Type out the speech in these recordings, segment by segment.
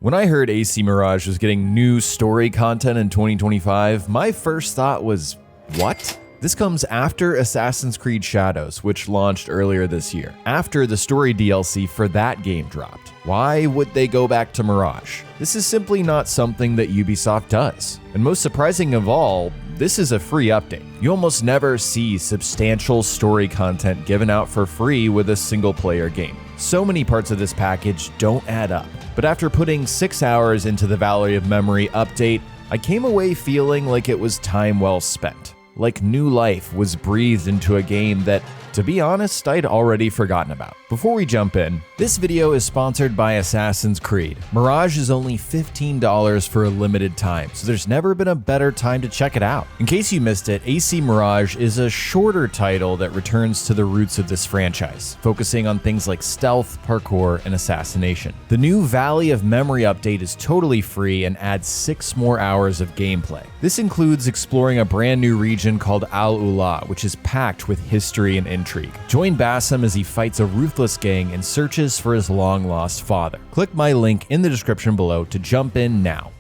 When I heard AC Mirage was getting new story content in 2025, my first thought was, what? This comes after Assassin's Creed Shadows, which launched earlier this year, after the story DLC for that game dropped. Why would they go back to Mirage? This is simply not something that Ubisoft does. And most surprising of all, this is a free update. You almost never see substantial story content given out for free with a single-player game. So many parts of this package don't add up. But after putting 6 hours into the Valley of Memory update, I came away feeling like it was time well spent. Like new life was breathed into a game that, to be honest, I'd already forgotten about. Before we jump in, this video is sponsored by Assassin's Creed. Mirage is only $15 for a limited time, so there's never been a better time to check it out. In case you missed it, AC Mirage is a shorter title that returns to the roots of this franchise, focusing on things like stealth, parkour, and assassination. The new Valley of Memory update is totally free and adds 6 more hours of gameplay. This includes exploring a brand new region called Alula, which is packed with history and intrigue. Join Basim as he fights a ruthless gang and searches for his long-lost father. Click my link in the description below to jump in now.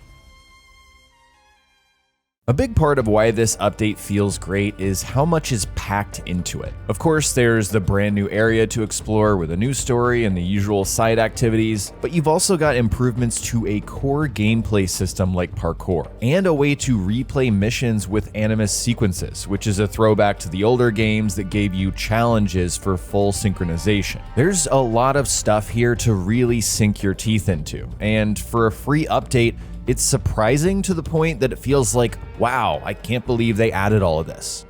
A big part of why this update feels great is how much is packed into it. Of course, there's the brand new area to explore with a new story and the usual side activities, but you've also got improvements to a core gameplay system like parkour, and a way to replay missions with Animus Sequences, which is a throwback to the older games that gave you challenges for full synchronization. There's a lot of stuff here to really sink your teeth into, and for a free update, it's surprising to the point that it feels like, wow, I can't believe they added all of this.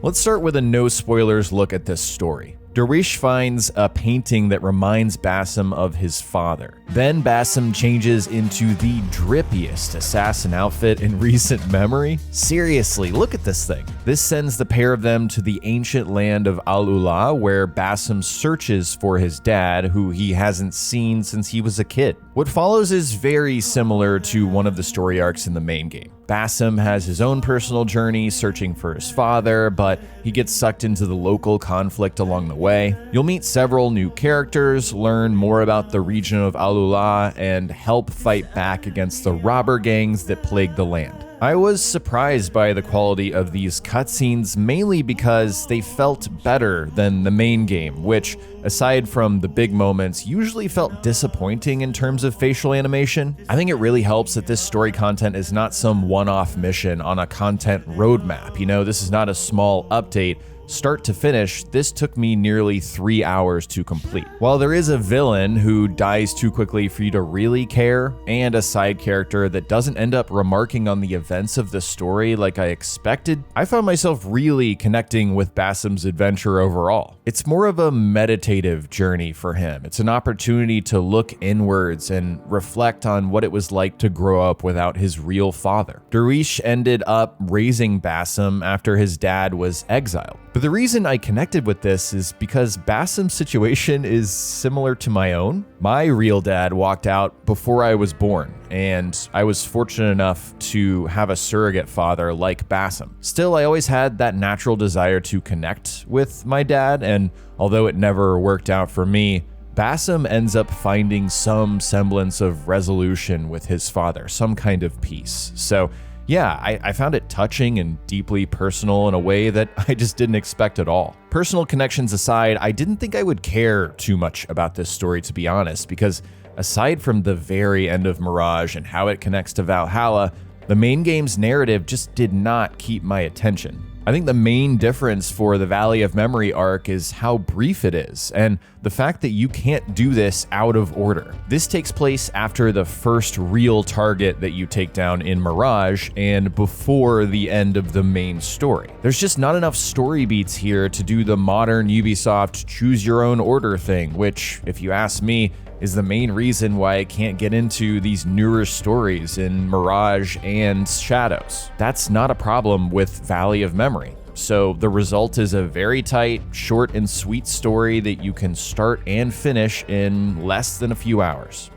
Let's start with a no spoilers look at this story. Derwish finds a painting that reminds Basim of his father. Then Basim changes into the drippiest assassin outfit in recent memory. Seriously, look at this thing. This sends the pair of them to the ancient land of Alula, where Basim searches for his dad, who he hasn't seen since he was a kid. What follows is very similar to one of the story arcs in the main game. Basim has his own personal journey searching for his father, but he gets sucked into the local conflict along the way. You'll meet several new characters, learn more about the region of Alula, and help fight back against the robber gangs that plague the land. I was surprised by the quality of these cutscenes, mainly because they felt better than the main game, which, aside from the big moments, usually felt disappointing in terms of facial animation. I think it really helps that this story content is not some one-off mission on a content roadmap. You know, this is not a small update. Start to finish, this took me nearly 3 hours to complete. While there is a villain who dies too quickly for you to really care, and a side character that doesn't end up remarking on the events of the story like I expected, I found myself really connecting with Basim's adventure overall. It's more of a meditative journey for him. It's an opportunity to look inwards and reflect on what it was like to grow up without his real father. Derwish ended up raising Basim after his dad was exiled. But the reason I connected with this is because Basim's situation is similar to my own. My real dad walked out before I was born, and I was fortunate enough to have a surrogate father like Basim. Still, I always had that natural desire to connect with my dad, and although it never worked out for me, Basim ends up finding some semblance of resolution with his father, some kind of peace. So yeah, I found it touching and deeply personal in a way that I just didn't expect at all. Personal connections aside, I didn't think I would care too much about this story, to be honest, because aside from the very end of Mirage and how it connects to Valhalla, the main game's narrative just did not keep my attention. I think the main difference for the Valley of Memory arc is how brief it is, and the fact that you can't do this out of order. This takes place after the first real target that you take down in Mirage and before the end of the main story. There's just not enough story beats here to do the modern Ubisoft choose your own order thing, which, if you ask me, is the main reason why I can't get into these newer stories in Mirage and Shadows. That's not a problem with Valley of Memory. So the result is a very tight, short and sweet story that you can start and finish in less than a few hours.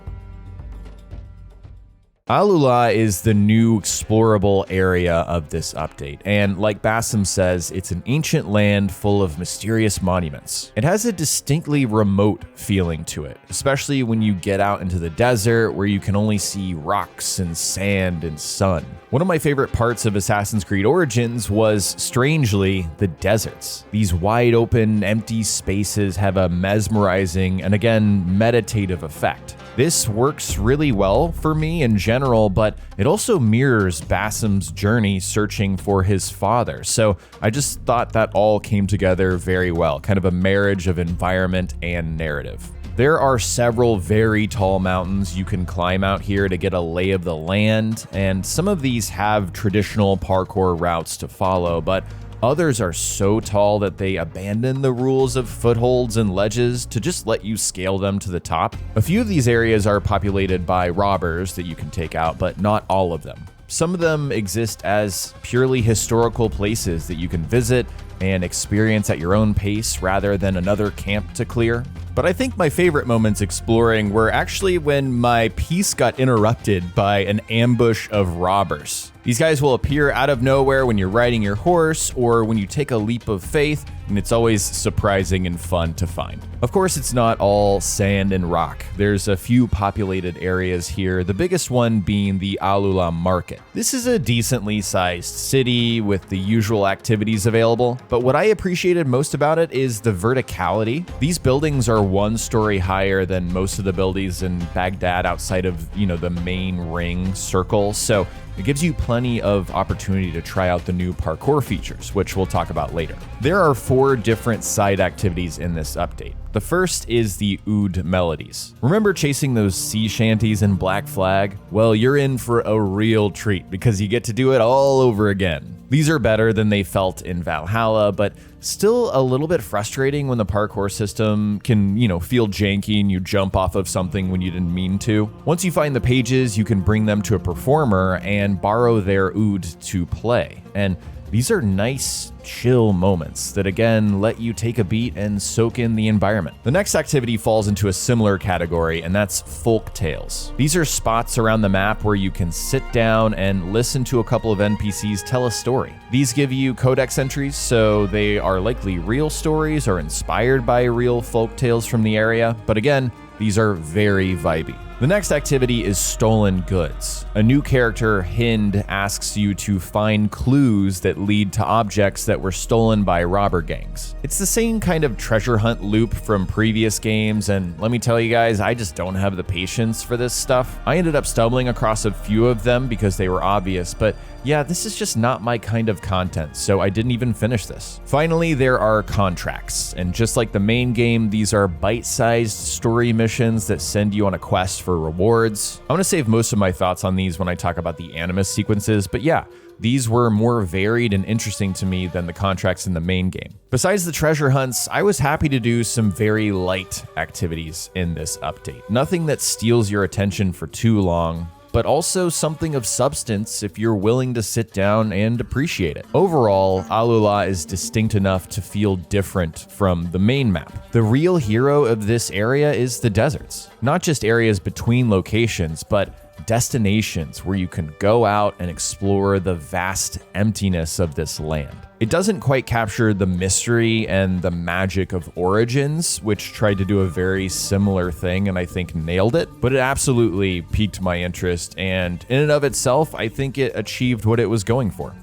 Alula is the new explorable area of this update, and like Bassam says, it's an ancient land full of mysterious monuments. It has a distinctly remote feeling to it, especially when you get out into the desert where you can only see rocks and sand and sun. One of my favorite parts of Assassin's Creed Origins was, strangely, the deserts. These wide open, empty spaces have a mesmerizing and again, meditative effect. This works really well for me in general, but it also mirrors Bassam's journey searching for his father. So I just thought that all came together very well, kind of a marriage of environment and narrative. There are several very tall mountains you can climb out here to get a lay of the land, and some of these have traditional parkour routes to follow, but others are so tall that they abandon the rules of footholds and ledges to just let you scale them to the top. A few of these areas are populated by robbers that you can take out, but not all of them. Some of them exist as purely historical places that you can visit and experience at your own pace rather than another camp to clear. But I think my favorite moments exploring were actually when my peace got interrupted by an ambush of robbers. These guys will appear out of nowhere when you're riding your horse or when you take a leap of faith, and it's always surprising and fun to find. Of course, it's not all sand and rock. There's a few populated areas here, the biggest one being the Alula market. This is a decently sized city with the usual activities available, but what I appreciated most about it is the verticality. These buildings are one story higher than most of the buildings in Baghdad outside of, the main ring circle, so it gives you plenty of opportunity to try out the new parkour features, which we'll talk about later. There are 4 different side activities in this update. The first is the oud melodies. Remember chasing those sea shanties in Black Flag? Well, you're in for a real treat because you get to do it all over again. These are better than they felt in Valhalla, but still a little bit frustrating when the parkour system can, feel janky and you jump off of something when you didn't mean to. Once you find the pages, you can bring them to a performer and borrow their oud to play. And these are nice, chill moments that again let you take a beat and soak in the environment. The next activity falls into a similar category, and that's folk tales. These are spots around the map where you can sit down and listen to a couple of NPCs tell a story. These give you codex entries, so they are likely real stories or inspired by real folk tales from the area, but again, these are very vibey. The next activity is stolen goods. A new character, Hind, asks you to find clues that lead to objects that were stolen by robber gangs. It's the same kind of treasure hunt loop from previous games, and let me tell you guys, I just don't have the patience for this stuff. I ended up stumbling across a few of them because they were obvious, but yeah, this is just not my kind of content, so I didn't even finish this. Finally, there are contracts, and just like the main game, these are bite-sized story missions that send you on a quest for rewards. I'm gonna save most of my thoughts on these when I talk about the Animus Sequences, but yeah, these were more varied and interesting to me than the contracts in the main game. Besides the treasure hunts, I was happy to do some very light activities in this update. Nothing that steals your attention for too long, but also something of substance if you're willing to sit down and appreciate it. Overall, Alula is distinct enough to feel different from the main map. The real hero of this area is the deserts. Not just areas between locations, but destinations where you can go out and explore the vast emptiness of this land. It doesn't quite capture the mystery and the magic of Origins, which tried to do a very similar thing and I think nailed it, but it absolutely piqued my interest, and in and of itself, I think it achieved what it was going for.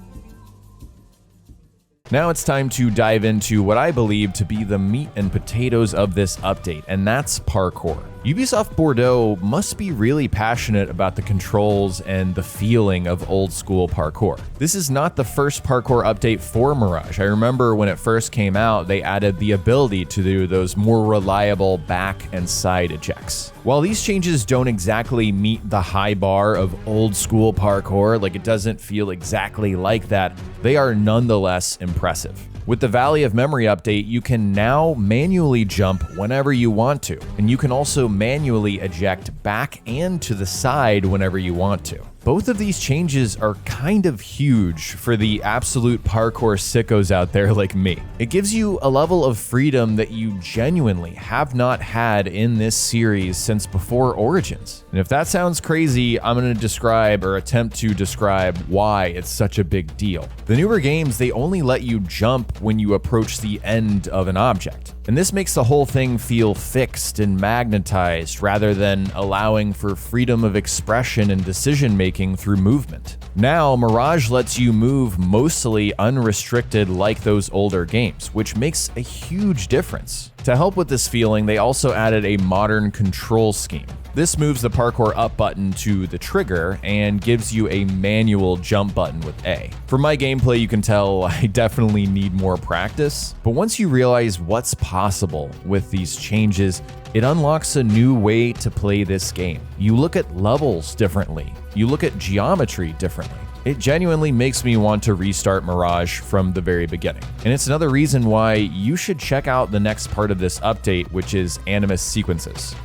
Now it's time to dive into what I believe to be the meat and potatoes of this update, and that's parkour. Ubisoft Bordeaux must be really passionate about the controls and the feeling of old school parkour. This is not the first parkour update for Mirage. I remember when it first came out, they added the ability to do those more reliable back and side ejects. While these changes don't exactly meet the high bar of old school parkour, like it doesn't feel exactly like that, they are nonetheless impressive. With the Valley of Memory update, you can now manually jump whenever you want to, and you can also manually eject back and to the side whenever you want to. Both of these changes are kind of huge for the absolute parkour sickos out there like me. It gives you a level of freedom that you genuinely have not had in this series since before Origins. And if that sounds crazy, I'm going to describe or attempt to describe why it's such a big deal. The newer games, they only let you jump when you approach the end of an object. And this makes the whole thing feel fixed and magnetized rather than allowing for freedom of expression and decision making through movement. Now, Mirage lets you move mostly unrestricted like those older games, which makes a huge difference. To help with this feeling, they also added a modern control scheme. This moves the parkour up button to the trigger and gives you a manual jump button with A. From my gameplay, you can tell I definitely need more practice, but once you realize what's possible with these changes, it unlocks a new way to play this game. You look at levels differently. You look at geometry differently. It genuinely makes me want to restart Mirage from the very beginning. And it's another reason why you should check out the next part of this update, which is Animus Sequences.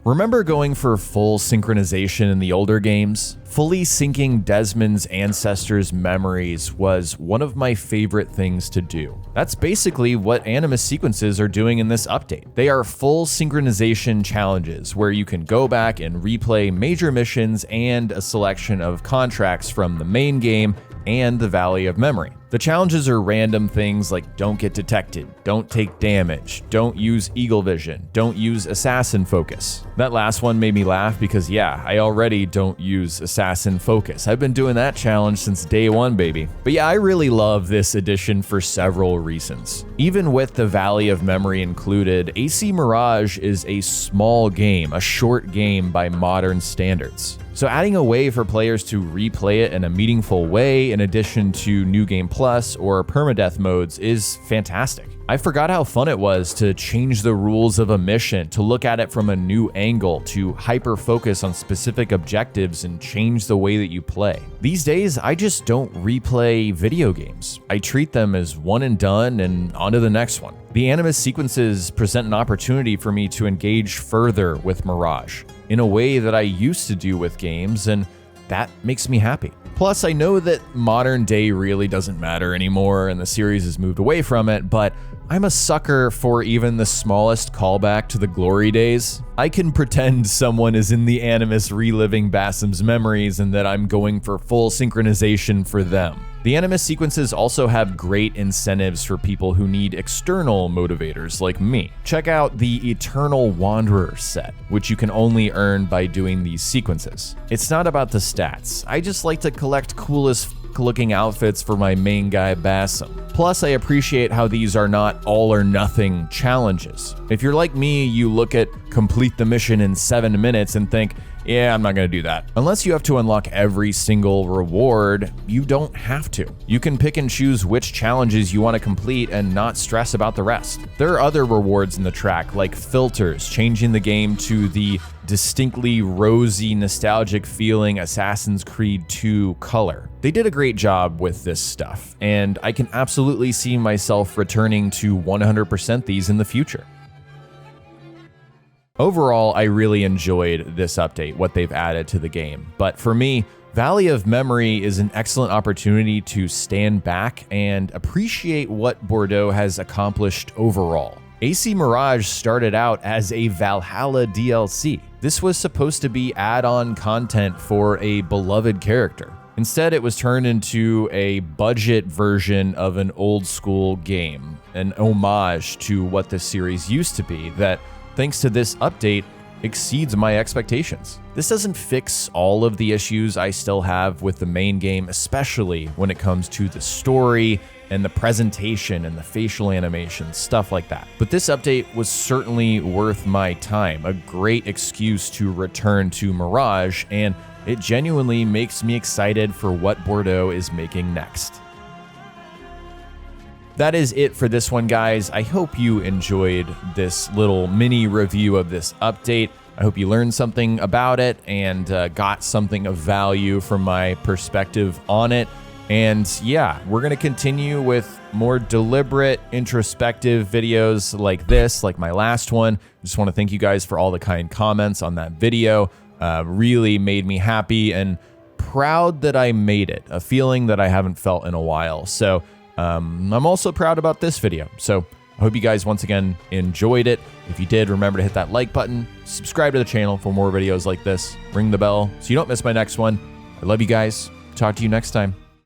Remember going for full synchronization in the older games? Fully syncing Desmond's ancestors' memories was one of my favorite things to do. That's basically what Animus Sequences are doing in this update. They are full synchronization challenges where you can go back and replay major missions and a selection of contracts from the main game and the Valley of Memory. The challenges are random things like don't get detected, don't take damage, don't use eagle vision, don't use assassin focus. That last one made me laugh because yeah, I already don't use assassin focus. I've been doing that challenge since day one, baby. But yeah, I really love this edition for several reasons. Even with the Valley of Memory included, AC Mirage is a small game, a short game by modern standards. So adding a way for players to replay it in a meaningful way in addition to New Game Plus or permadeath modes is fantastic. I forgot how fun it was to change the rules of a mission, to look at it from a new angle, to hyper-focus on specific objectives and change the way that you play. These days, I just don't replay video games. I treat them as one and done and on to the next one. The Animus Sequences present an opportunity for me to engage further with Mirage in a way that I used to do with games, and that makes me happy. Plus, I know that modern day really doesn't matter anymore and the series has moved away from it, but I'm a sucker for even the smallest callback to the glory days. I can pretend someone is in the Animus reliving Bassam's memories and that I'm going for full synchronization for them. The Animus Sequences also have great incentives for people who need external motivators like me. Check out the Eternal Wanderer set, which you can only earn by doing these sequences. It's not about the stats. I just like to collect coolest looking outfits for my main guy Bassam. Plus, I appreciate how these are not all or nothing challenges. If you're like me, you look at complete the mission in 7 minutes and think, yeah, I'm not gonna do that. Unless you have to unlock every single reward, you don't have to. You can pick and choose which challenges you want to complete and not stress about the rest. There are other rewards in the track, like filters, changing the game to the distinctly rosy, nostalgic feeling Assassin's Creed 2 color. They did a great job with this stuff, and I can absolutely see myself returning to 100% these in the future. Overall, I really enjoyed this update, what they've added to the game. But for me, Valley of Memory is an excellent opportunity to stand back and appreciate what Bordeaux has accomplished overall. AC Mirage started out as a Valhalla DLC. This was supposed to be add-on content for a beloved character. Instead, it was turned into a budget version of an old-school game, an homage to what the series used to be that, thanks to this update, exceeds my expectations. This doesn't fix all of the issues I still have with the main game, especially when it comes to the story and the presentation and the facial animation, stuff like that. But this update was certainly worth my time, a great excuse to return to Mirage, and it genuinely makes me excited for what Bordeaux is making next. That is it for this one, guys. I hope you enjoyed this little mini review of this update. I hope you learned something about it and got something of value from my perspective on it. And yeah, we're going to continue with more deliberate, introspective videos like this, like my last one. I just want to thank you guys for all the kind comments on that video. really made me happy and proud that I made it, a feeling that I haven't felt in a while. So I'm also proud about this video. So I hope you guys once again enjoyed it. If you did, remember to hit that like button, subscribe to the channel for more videos like this, ring the bell so you don't miss my next one. I love you guys. Talk to you next time.